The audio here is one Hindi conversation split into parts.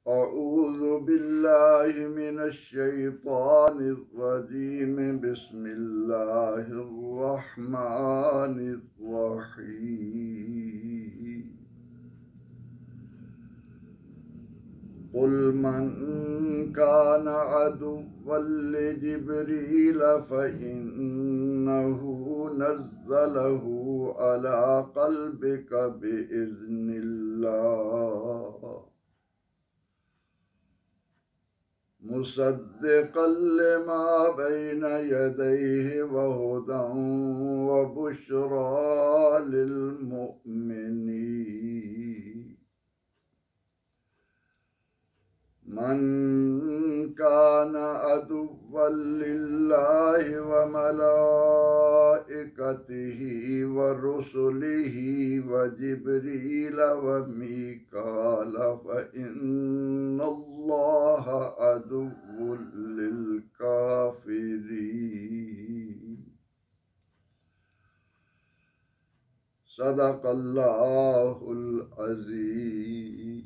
अऊज़ु बिल्लाहि मिनश्शैतानिर्रजीम बिस्मिल्लाहिर्रहमानिर्रहीम क़ुल मन कान अदुव्वन लिजिब्रील फ़इन्नहु नज़्ज़लहु अला क़ल्बिका बिइज़्निल्लाह मुसद्दिक़न लिमा बैन यदैहि व हुदन व बुश्रा लिलमुमिनीन मन कान अदुव्वन लिल्लाहि व मलाइकतिहि व रुसुलिहि व जिब्रील व मीकाल फ़इन्नल्लाह अदुव्वुन लिलकाफ़िरीन सदक़ल्लाहुल अज़ीम।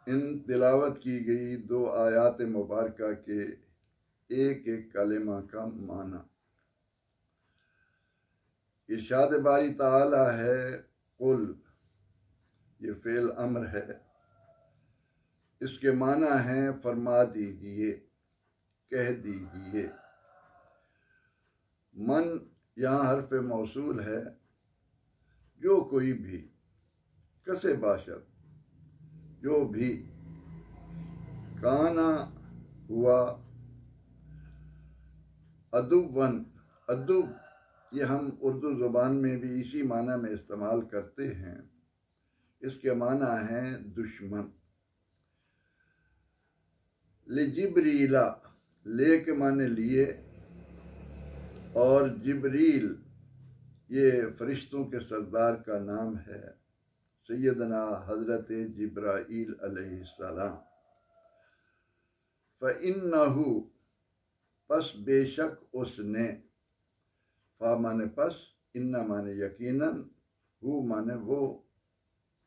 इन तिलावत की गई दो आयात मुबारका के एक एक कलिमा का माना। इरशाद बारी ताला है कुल, ये फेल अम्र है, इसके माना है फरमा दीजिए, कह दीजिए। मन यहाँ हर्फ मौसूल है, जो कोई भी, कसे बाशर, जो भी, काना हुआ, अदुव्वन, अदुव ये हम उर्दू ज़ुबान में भी इसी माना में इस्तेमाल करते हैं। इसके माना है दुश्मन। लिजिब्रीला, ले के माने लिए, और जिब्रील ये फरिश्तों के सरदार का नाम है, सैयदना हज़रत जिब्राईल अलैहिस्सलाम। फ़इन्नहु, पस बेशक उसने, फ़ा माने पस, इन्ना माने यकीनन, हु माने वो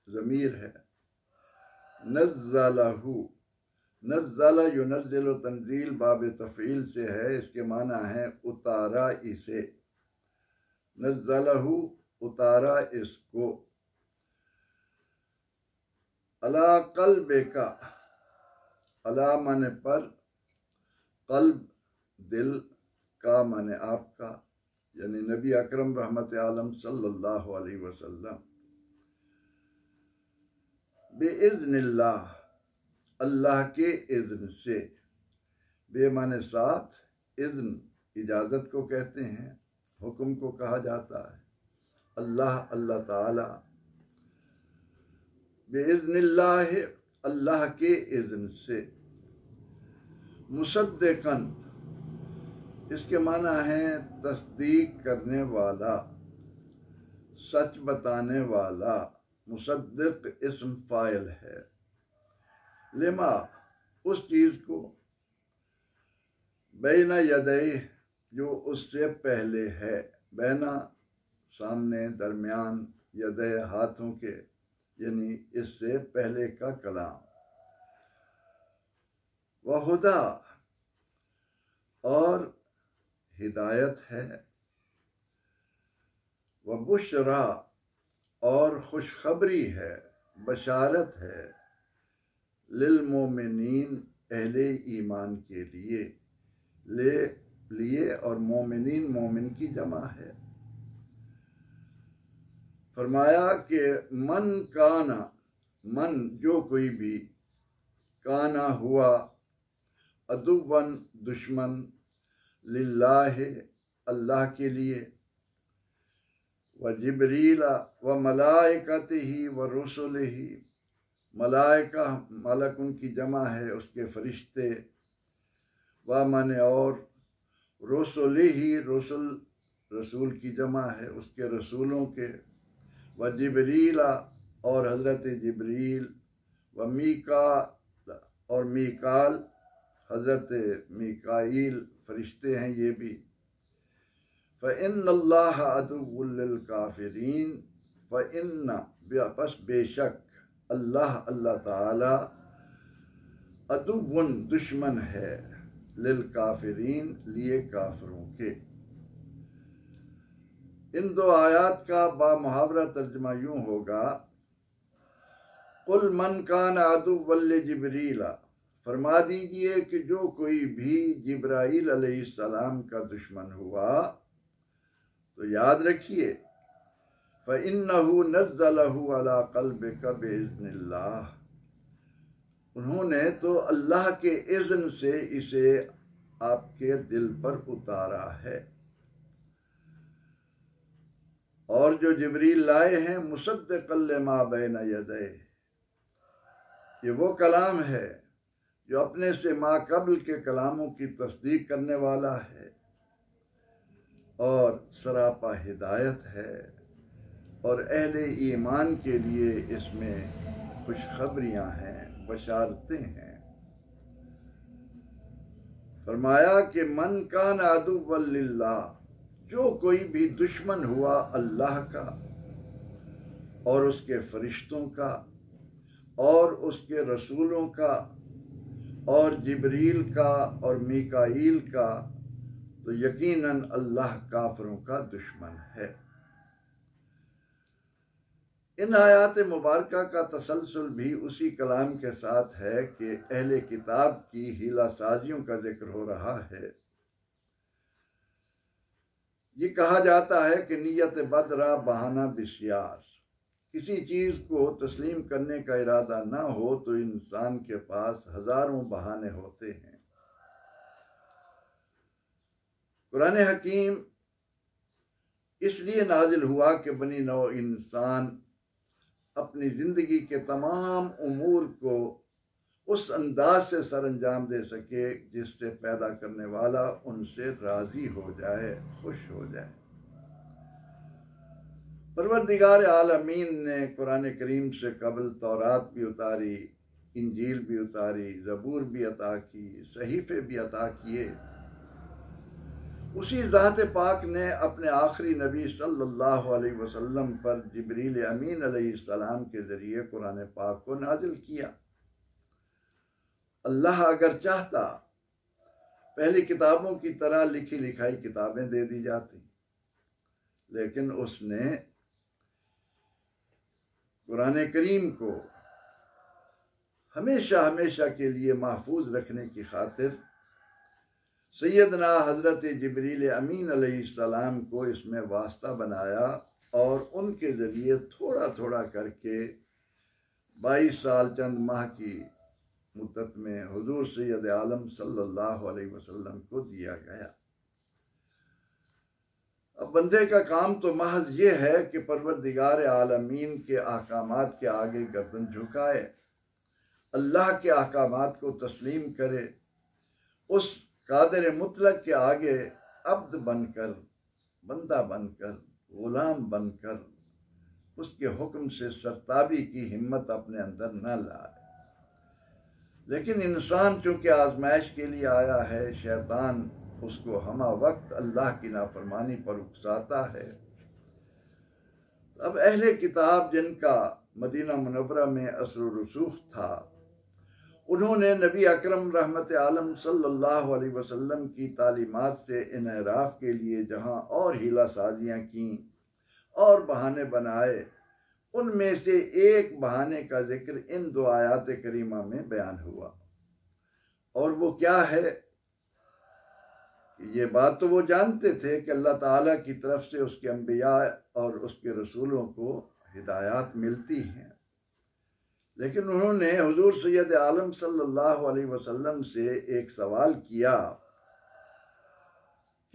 ज़मीर है। नज़्ज़लहु, नज़्ज़ला युनज़्ज़िलु तंज़ील बाब तफ़ईल से है, इसके माना है उतारा इसे। नज़्ज़लहु, उतारा इसको। अला क़ल्बिका, अला माने पर, क़ल्ब दिल, का माने आपका, यानी नबी अकरम रहमत आलम सल्लल्लाहु अलैहि वसल्लम। बिइज़्निल्लाह, अल्लाह के इज़्न से। बे माने साथ, इज़्न इजाज़त को कहते हैं, हुक्म को कहा जाता है। अल्लाह, अल्लाह ताला। बिइज़्निल्लाह, अल्लाह के इज़्न से। मुसद्दिक़न, इसके माना है तस्दीक करने वाला, सच बताने वाला। मुसद्दिक़ इस्म फ़ाइल है। लिमा, उस चीज़ को, बैना यदैह, जो उससे पहले है। बैना सामने, दरमियान, यदै हाथों के, यानी इससे पहले का कलाम। वहुदा, और हिदायत है। वबुश्रा, और खुशखबरी है, बशारत है। लिलमोमिनीन, अहले ईमान के लिए। ले लिए और मोमिनीन मोमिन की जमा है। फरमाया कि मन काना, मन जो कोई भी, काना हुआ, अदुव्वन दुश्मन, लिल्लाहि अल्लाह के लिए, व जिब्रीला व मलाइकतिही व रुसुलिही, मलाइका मलक उनकी जमा है, उसके फरिश्ते, व माने और, रुसुलिही रसूल, रसूल की जमा है, उसके रसूलों के, व जिब्रीला और हज़रत जिब्रील, व मीकाल और मीकाल, हज़रत मीकाईल फरिश्ते हैं ये भी। फ़इन्नल्लाह अदुव्वुल लिल काफ़िरीन, फ़इन्ना बस बेशक अल्लाह ताला अदुव्वुन दुश्मन है लिल काफिरीन लिए काफिरों के। इन दो आयात का बामुहावरा तर्जमा यूं होगा, कुल मन कान अदुव्वल जिब्रीला, फरमा दीजिए कि जो कोई भी जिब्राइल अलैहिस्सलाम का दुश्मन हुआ तो याद रखिए फ़इन्नहु नज़्ज़लहु अला क़ल्बिका बिइज़्निल्लाह, उन्होंने तो अल्लाह के इज़्न से इसे आपके दिल पर उतारा है। और जो जिब्रील लाए हैं मुसद्दिक़न लिमा बैन यदैहि, ये वो कलाम है जो अपने से माक़ब्ल के कलामों की तस्दीक करने वाला है और सरापा हिदायत है, और अहले ईमान के लिए इसमें खुशखबरियाँ हैं, बशारतें हैं। फरमाया कि मन कान अदुव्वन लिल्लाह, जो कोई भी दुश्मन हुआ अल्लाह का और उसके फरिश्तों का और उसके रसूलों का और जिब्रील का और मीकाईल का, तो यकीनन अल्लाह काफिरों का दुश्मन है। इन आयात मुबारका का तसलसल भी उसी कलाम के साथ है कि अहले किताब की हीला साजियों का जिक्र हो रहा है। ये कहा जाता है कि नीयत बदरा बहाना बिस्यार, किसी चीज़ को तस्लीम करने का इरादा ना हो तो इंसान के पास हजारों बहाने होते हैं। कुरान हकीम इसलिए नाजिल हुआ कि बनी नौ इंसान अपनी ज़िंदगी के तमाम उमूर को उस अंदाज से सर अंजाम दे सके जिससे पैदा करने वाला उनसे राज़ी हो जाए, खुश हो जाए। परवरदिगार आलमीन ने कुरान करीम से कबल तौरात भी उतारी, इंजील भी उतारी, ज़बूर भी अता की, सहीफ़े भी अता किए। उसी ज़ात पाक ने अपने आखिरी नबी सल्लल्लाहु अलैहि वसल्लम पर जिब्रील अमीन अलैहिस्सलाम के ज़रिए कुरान पाक को नाजिल किया। अल्लाह अगर चाहता पहली किताबों की तरह लिखी लिखाई किताबें दे दी जाती, लेकिन उसने कुरान करीम को हमेशा हमेशा के लिए महफूज रखने की खातिर सैयदना हज़रत जिब्रील अमीन अलैहिस्सलाम को इसमें वास्ता बनाया और उनके ज़रिए थोड़ा थोड़ा करके 22 साल चंद माह की मुद्दत में हुजूर सैयद आलम सल्लल्लाहु अलैहि वसल्लम को दिया गया। अब बंदे का काम तो महज ये है कि परवरदिगार आलमीन के अहकामात के आगे गर्दन झुकाए, अल्लाह के अहकामात को तस्लीम करे, उस कादिर मुतलक के आगे अब्द बनकर, बंदा बनकर, गुलाम बनकर उसके हुक्म से सरताबी की हिम्मत अपने अंदर न लाए। लेकिन इंसान चूँकि आजमाइश के लिए आया है, शैतान उसको हमा वक्त अल्लाह की नाफरमानी पर उकसाता है। अब अहले किताब जिनका मदीना मुनव्वरा में असर रसूख था, उन्होंने नबी अकरम रहमत आलम सल्लल्लाहु अलैहि वसल्लम की तालीमात से इनहराफ के लिए जहाँ और हीला साजियाँ की और बहाने बनाए, उनमें से एक बहाने का जिक्र इन दो आयात करीमा में बयान हुआ। और वो क्या है कि ये बात तो वो जानते थे कि अल्लाह ताला की तरफ से उसके अंबिया और उसके रसूलों को हिदायत मिलती हैं, लेकिन उन्होंने हुजूर सैयद आलम सल्लल्लाहु अलैहि वसल्लम से एक सवाल किया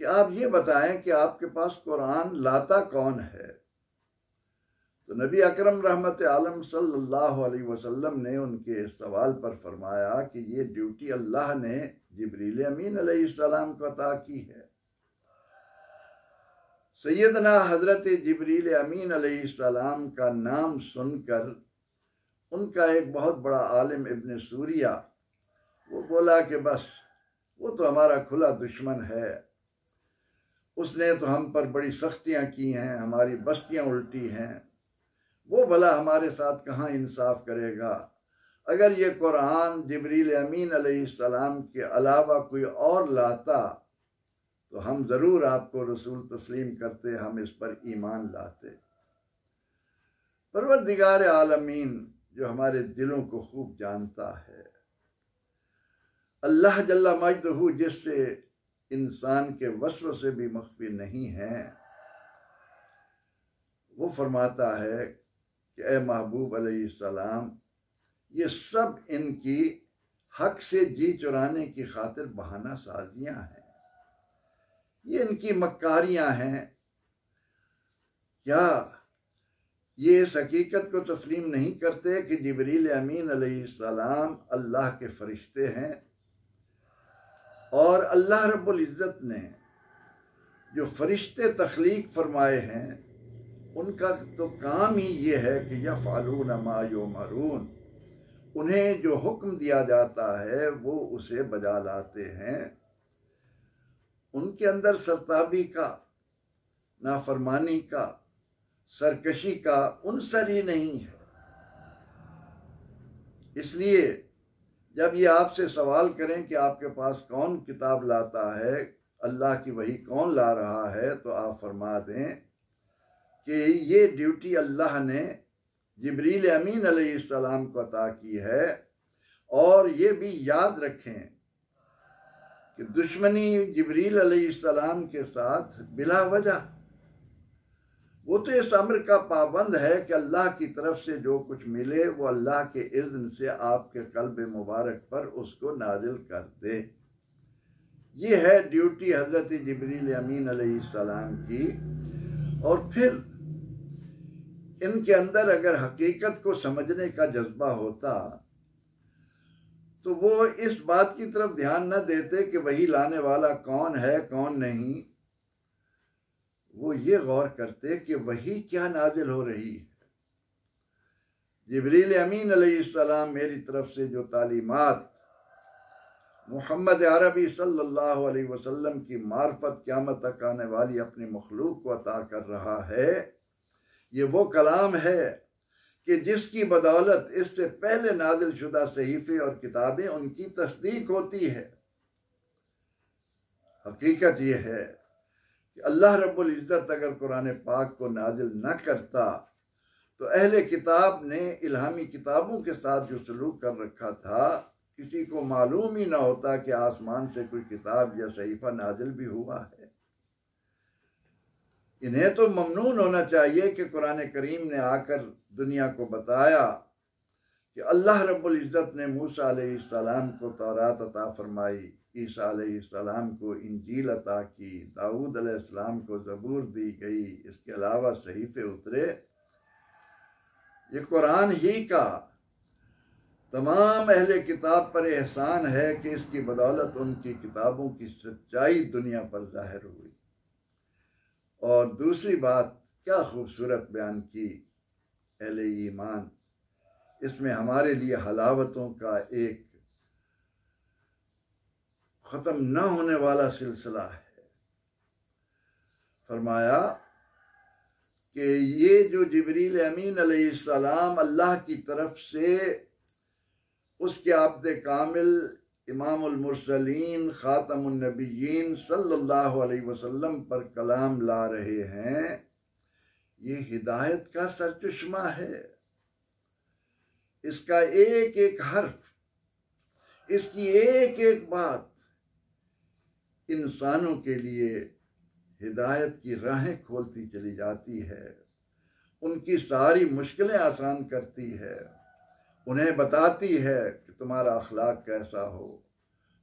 कि आप ये बताएं कि आपके पास कुरान लाता कौन है। तो नबी अकरम रहमत आलम सल्लल्लाहु अलैहि वसल्लम ने उनके इस सवाल पर फरमाया कि ये ड्यूटी अल्लाह ने जिब्रील अमीन अलैहिस्सलाम को अता की है। सैयदना हज़रत जिब्रील अमीन अलैहिस्सलाम का नाम सुनकर उनका एक बहुत बड़ा आलिम इब्न सूरिया वो बोला कि बस वो तो हमारा खुला दुश्मन है, उसने तो हम पर बड़ी सख्तियाँ की हैं, हमारी बस्तियाँ उल्टी हैं, भला हमारे साथ कहाँ इंसाफ करेगा। अगर ये कुरान जिब्रील अमीन अलैहिस्सलाम के अलावा कोई और लाता तो हम ज़रूर आपको रसूल तस्लीम करते, हम इस पर ईमान लाते। परवरदिगार आलमीन जो हमारे दिलों को खूब जानता है, अल्लाह जल्ला मजदहू जिससे इंसान के वस्वसे भी मख्फी नहीं है, वो फरमाता है कि ए महबूब अलैहिस्सलाम, ये सब इनकी हक से जी चुराने की खातिर बहाना साजियां हैं, ये इनकी मक्कारियां हैं। क्या ये इस हकीकत को तस्लीम नहीं करते कि जिब्रील अमीन अलैहिस्सलाम अल्लाह के फरिश्ते हैं और अल्लाह रब्बुल इज़्ज़त ने जो फरिश्ते तख्लीक फरमाए हैं उनका तो काम ही ये है कि यफ़अलून मा युमरून, उन्हें जो हुक्म दिया जाता है वो उसे बजा लाते हैं। उनके अंदर सरताबी का, नाफरमानी का, सरकशी का उनसर ही नहीं है। इसलिए जब ये आपसे सवाल करें कि आपके पास कौन किताब लाता है, अल्लाह की वही कौन ला रहा है, तो आप फरमा दें कि ये ड्यूटी अल्लाह ने जिब्रील अमीन अलैहिस्सलाम को अता की है। और ये भी याद रखें कि दुश्मनी जिब्रील अलैहिस्सलाम के साथ बिला वजह, वो तो इस अम्र का पाबंद है कि अल्लाह की तरफ से जो कुछ मिले वो अल्लाह के इज़्न से आपके कल्ब मुबारक पर उसको नाजिल कर दे। ये है ड्यूटी हज़रत जिब्रील अमीन अलैहिस्सलाम की। और फिर इनके अंदर अगर हकीकत को समझने का जज्बा होता तो वो इस बात की तरफ ध्यान न देते कि वही लाने वाला कौन है कौन नहीं, वो ये गौर करते कि वही क्या नाजिल हो रही है। जिब्रील अमीन अलैहिस्सलाम मेरी तरफ से जो तालीमात मोहम्मद अरबी सल्लल्लाहु अलैहि वसल्लम की मार्फत क़यामत तक आने वाली अपनी मखलूक को अता कर रहा है, ये वो कलाम है कि जिसकी बदौलत इससे पहले नाजिल शुदा सहीफ़े और किताबें उनकी तस्दीक होती है। हकीकत ये है कि अल्लाह रब्बुल इज़्ज़त अगर कुरान पाक को नाजिल न करता तो अहले किताब ने इल्हामी किताबों के साथ जो सलूक कर रखा था, किसी को मालूम ही ना होता कि आसमान से कोई किताब या सहीफ़ा नाजिल भी हुआ है। इन्हें तो ममनून होना चाहिए कि कुरान करीम ने आकर दुनिया को बताया कि अल्लाह रब्बुल इज़्ज़त ने मूसा अलैहिस्सलाम को तौरात अता फरमाई, ईसा अलैहिस्सलाम को इंजील अता की, दाऊद अलैहिस्सलाम को ज़बूर दी गई, इसके अलावा सहीफ़े उतरे। ये कुरान ही का तमाम अहले किताब पर एहसान है कि इसकी बदौलत उनकी किताबों की सच्चाई दुनिया पर ज़ाहिर हुई। और दूसरी बात क्या खूबसूरत बयान की अहले ईमान, इसमें हमारे लिए हलावतों का एक ख़त्म न होने वाला सिलसिला है। फरमाया कि ये जो जिब्रील अमीन अलैहिस्सलाम अल्लाह की तरफ से उसके आब्द कामिल इमामुल मुरसलीन ख़ातमुन नबिय्यीन सल्लल्लाहु अलैहि वसल्लम पर कलाम ला रहे हैं, ये हिदायत का सरचश्मा है। इसका एक एक हर्फ, इसकी एक एक बात इंसानों के लिए हिदायत की राहें खोलती चली जाती है, उनकी सारी मुश्किलें आसान करती है, उन्हें बताती है कि तुम्हारा अखलाक कैसा हो,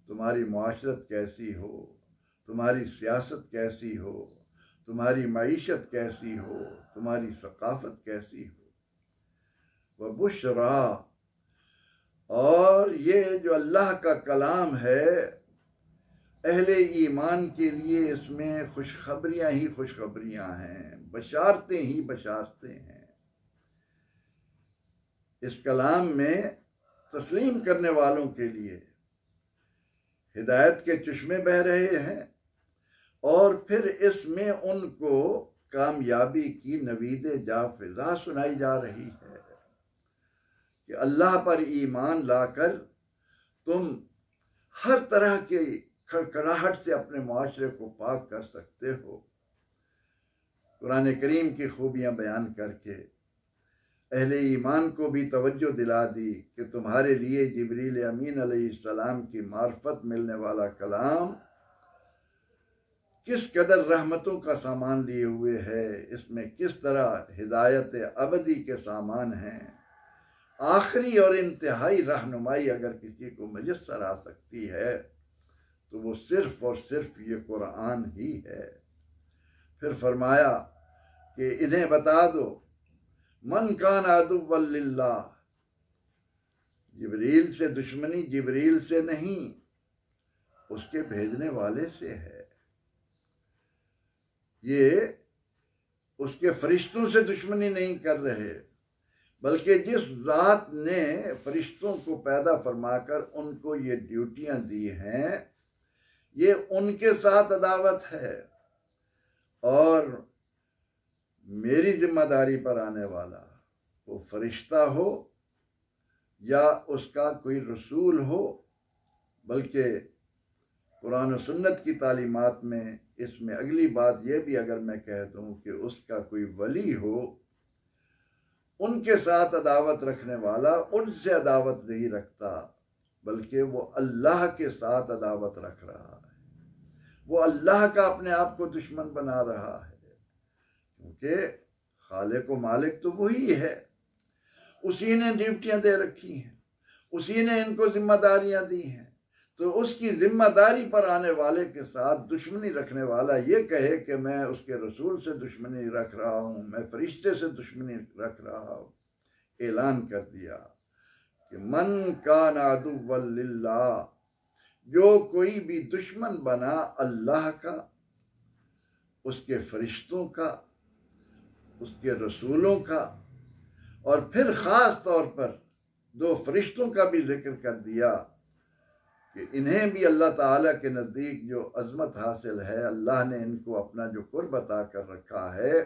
तुम्हारी मुआशरत कैसी हो, तुम्हारी सियासत कैसी हो, तुम्हारी मईशत कैसी हो, तुम्हारी सकाफत कैसी हो। व बुशरा, और ये जो अल्लाह का कलाम है अहले ईमान के लिए इसमें खुशखबरियाँ ही खुशखबरियाँ हैं, बशारतें ही बशारतें हैं। इस कलाम में तस्लीम करने वालों के लिए हिदायत के चश्मे बह रहे हैं और फिर इसमें उनको कामयाबी की नवीदे जा फिजा सुनाई जा रही है कि अल्लाह पर ईमान लाकर तुम हर तरह की खड़खड़ाहट से अपने मुआशरे को पाक कर सकते हो। कुरान करीम की खूबियाँ बयान करके अहले ईमान को भी तवज्जो दिला दी कि तुम्हारे लिए जिब्रील अमीन अलैहिस्सलाम की मार्फत मिलने वाला कलाम किस कदर रहमतों का सामान लिए हुए है, इसमें किस तरह हिदायत अबदी के सामान हैं। आखिरी और इंतहाई रहनुमाई अगर किसी को मुयस्सर आ सकती है तो वो सिर्फ और सिर्फ ये कुरान ही है। फिर फरमाया कि इन्हें बता दो मन कान अदुव्वन लिल्लाह, जिब्रील से दुश्मनी जिब्रील से नहीं उसके भेजने वाले से है। ये उसके फरिश्तों से दुश्मनी नहीं कर रहे, बल्कि जिस ज़ात ने फरिश्तों को पैदा फरमाकर उनको ये ड्यूटियां दी हैं ये उनके साथ अदावत है। और मेरी जिम्मेदारी पर आने वाला वो फरिश्ता हो या उसका कोई रसूल हो, बल्कि कुरान और सुन्नत की तालीमात में इसमें अगली बात यह भी अगर मैं कह दूं कि उसका कोई वली हो, उनके साथ अदावत रखने वाला उनसे अदावत नहीं रखता बल्कि वो अल्लाह के साथ अदावत रख रहा है। वो अल्लाह का अपने आप को दुश्मन बना रहा है, क्योंकि खालिक व मालिक तो वही है। उसी ने ड्यूटियां दे रखी हैं, उसी ने इनको जिम्मेदारियां दी हैं। तो उसकी जिम्मेदारी पर आने वाले के साथ दुश्मनी रखने वाला ये कहे कि मैं उसके रसूल से दुश्मनी रख रहा हूँ, मैं फरिश्ते से दुश्मनी रख रहा हूँ, ऐलान कर दिया कि मन कान अदुव्वन लिल्लाह, जो कोई भी दुश्मन बना अल्लाह का, उसके फरिश्तों का, उसके रसूलों का, और फिर ख़ास तौर पर दो फरिश्तों का भी जिक्र कर दिया कि इन्हें भी अल्लाह ताला के नज़दीक जो अज़मत हासिल है, अल्लाह ने इनको अपना जो कुर्ब अता कर रखा है,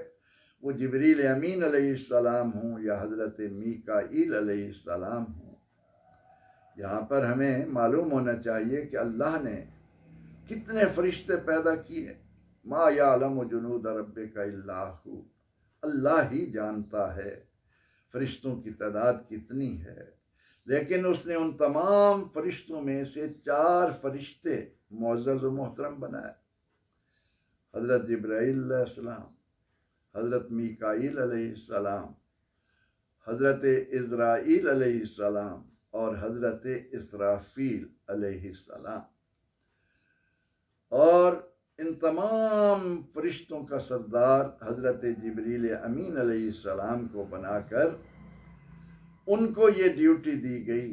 वो जिब्रील अमीन अलैहिस्सलाम हूँ या हज़रत मीकाईल अलैहिस्सलाम हूँ। यहाँ पर हमें मालूम होना चाहिए कि अल्लाह ने कितने फरिश्ते पैदा किए। मा यालमु जुनूद रब्बिका इल्ला हू, अल्लाह ही जानता है फरिश्तों की तादाद कितनी है। लेकिन उसने उन तमाम फरिश्तों में से 4 फरिश्ते मुअज़्ज़ज़ व मोहतरम बनाए। हज़रत जिब्राईल अलैहिस्सलाम, हज़रत मीकाईल अलैहिस्सलाम, हज़रत इज़राईल अलैहिस्सलाम और हज़रत इसराफील अलैहिस्सलाम। और इन तमाम फरिश्तों का सरदार हज़रत जिब्रील अमीन अलैहिस्सलाम को बनाकर उनको ये ड्यूटी दी गई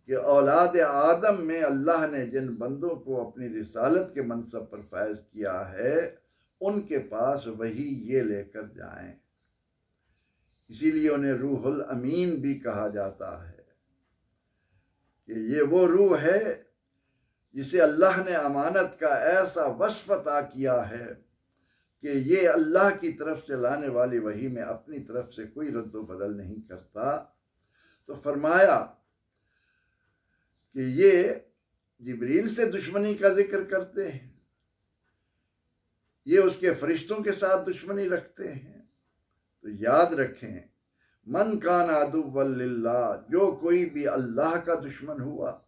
कि औलाद आदम में अल्लाह ने जिन बंदों को अपनी रिसालत के मनसब पर फैज़ किया है उनके पास वही ये लेकर जाएं। इसीलिए उन्हें रूहुल अमीन भी कहा जाता है कि ये वो रूह है जिसे अल्लाह ने अमानत का ऐसा वस्फ अता किया है कि ये अल्लाह की तरफ से लाने वाली वही में अपनी तरफ से कोई रद्द बदल नहीं करता। तो फरमाया कि ये जिब्रील से दुश्मनी का जिक्र करते हैं, ये उसके फरिश्तों के साथ दुश्मनी रखते हैं। तो याद रखें, मन कान अदुव्वन लिल्लाह, जो कोई भी अल्लाह का दुश्मन हुआ,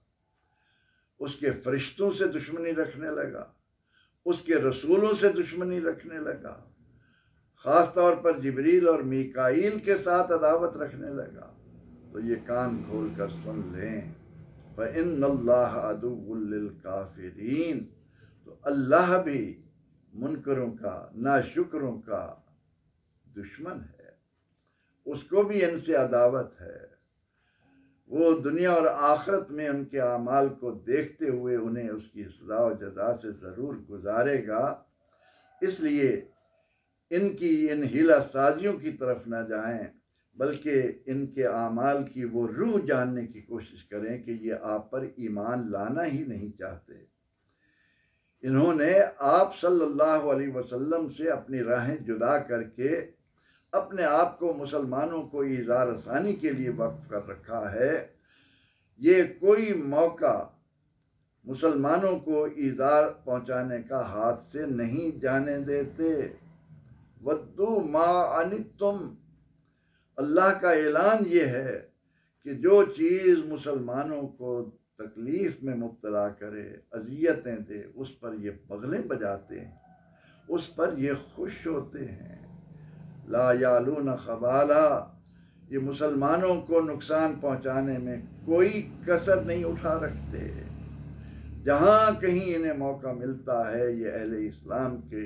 उसके फरिश्तों से दुश्मनी रखने लगा, उसके रसूलों से दुश्मनी रखने लगा, ख़ास तौर पर जिब्रील और मीकाईल के साथ अदावत रखने लगा, तो ये कान खोल कर सुन लें, फ़इन्नल्लाह अदुव्वुल लिल काफ़िरीन, तो अल्लाह भी मुनकरों का, नाशुकरों का दुश्मन है, उसको भी इनसे अदावत है। वो दुनिया और आखिरत में उनके आमाल को देखते हुए उन्हें उसकी सज़ा व जज़ा से ज़रूर गुजारेगा। इसलिए इनकी इन हीला साजियों की तरफ न जाएं, बल्कि इनके आमाल की वो रूह जानने की कोशिश करें कि ये आप पर ईमान लाना ही नहीं चाहते, इन्होंने आप सल्लल्लाहु अलैहि वसल्लम से अपनी राहें जुदा करके अपने आप को मुसलमानों को इज़ार आसानी के लिए वक्फ कर रखा है। ये कोई मौका मुसलमानों को इज़ार पहुंचाने का हाथ से नहीं जाने देते। वद्दू मा अनित्तुम, अल्लाह का ऐलान ये है कि जो चीज़ मुसलमानों को तकलीफ़ में मुब्तला करे, अजियतें दे, उस पर ये बगलें बजाते हैं, उस पर ये खुश होते हैं। ला यालून खबाला, ये मुसलमानों को नुकसान पहुंचाने में कोई कसर नहीं उठा रखते। जहाँ कहीं इन्हें मौका मिलता है ये अहले इस्लाम के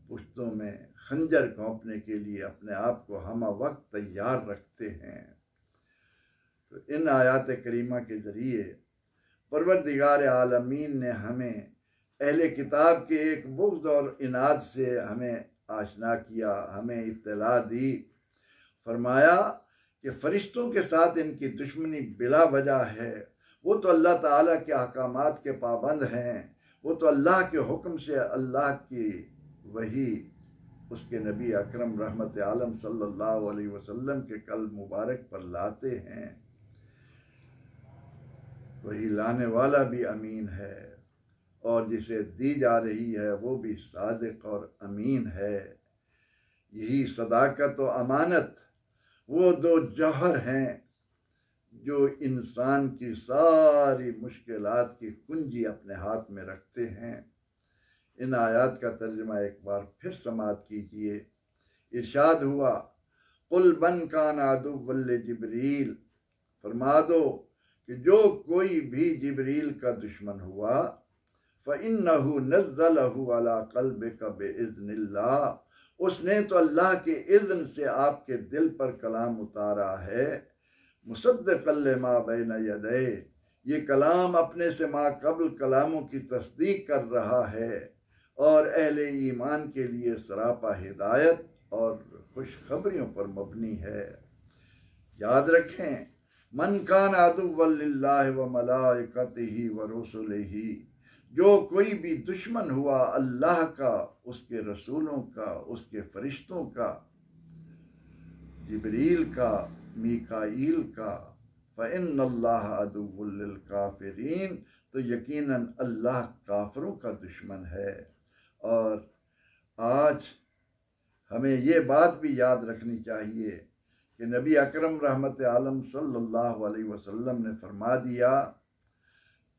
पुश्तों में खंजर घोंपने के लिए अपने आप को हम वक्त तैयार रखते हैं। तो इन आयात करीमा के ज़रिए परवरदिगार आलमीन ने हमें अहले किताब के एक बुग़्ज़ और इनाद से हमें आशना किया, हमें इत्तला दी। फरमाया कि फ़रिश्तों के साथ इनकी दुश्मनी बिला वजह है। वो तो अल्लाह ताला के अहकामात के पाबंद हैं, वो तो अल्लाह के हुक्म से अल्लाह की वही उसके नबी अकरम रहमत आलम सल्लल्लाहु अलैहि वसल्लम के कल्ब मुबारक पर लाते हैं। वही लाने वाला भी अमीन है और जिसे दी जा रही है वो भी सादिक और अमीन है। यही सदाकत और अमानत वो दो जौहर हैं जो इंसान की सारी मुश्किलात की कुंजी अपने हाथ में रखते हैं। इन आयात का तर्जुमा एक बार फिर समाअत कीजिए। इरशाद हुआ, कुल बन कान अदुव्वल जिब्रील, फरमा दो कि जो कोई भी जिब्रील का दुश्मन हुआ, फ़इन्नहु नज़्ज़लहु अला क़ल्बिका बिइज़्निल्लाह, उसने तो अल्लाह के इज़्न से आपके दिल पर कलाम उतारा है। मुसद्दिक़न लिमा बैन यदैहि, ये कलाम अपने से माक़बल कलामों की तस्दीक कर रहा है और अहले ईमान के लिए सरापा हिदायत और खुशखबरियों पर मबनी है। याद रखें, मन कान अदुव्वन लिल्लाहि व मलाइकतिही व रुसुलिही, जो कोई भी दुश्मन हुआ अल्लाह का, उसके रसूलों का, उसके फरिश्तों का, जिब्रील का, मीकाईल का, फ़इन्नल्लाह अदुव्वुल लिल काफ़िरीन, तो यकीनन अल्लाह काफिरों का दुश्मन है। और आज हमें ये बात भी याद रखनी चाहिए कि नबी अकरम रहमत आलम सल्लल्लाहु अलैहि वसल्लम ने फरमा दिया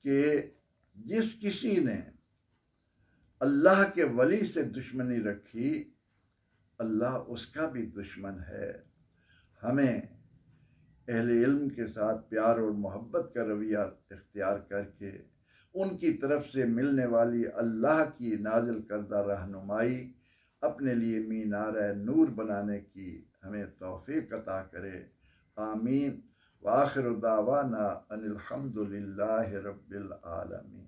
कि जिस किसी ने अल्लाह के वली से दुश्मनी रखी, अल्लाह उसका भी दुश्मन है। हमें अहले इल्म के साथ प्यार और मोहब्बत का रवैया इख्तियार करके उनकी तरफ से मिलने वाली अल्लाह की नाजिल करदा रहनुमाई अपने लिए मीनार नूर बनाने की हमें तौफीक अता करे। आमीन। व आखिर दावाना अनिल हम्दुलिल्लाहि रब्बिल आलमीन।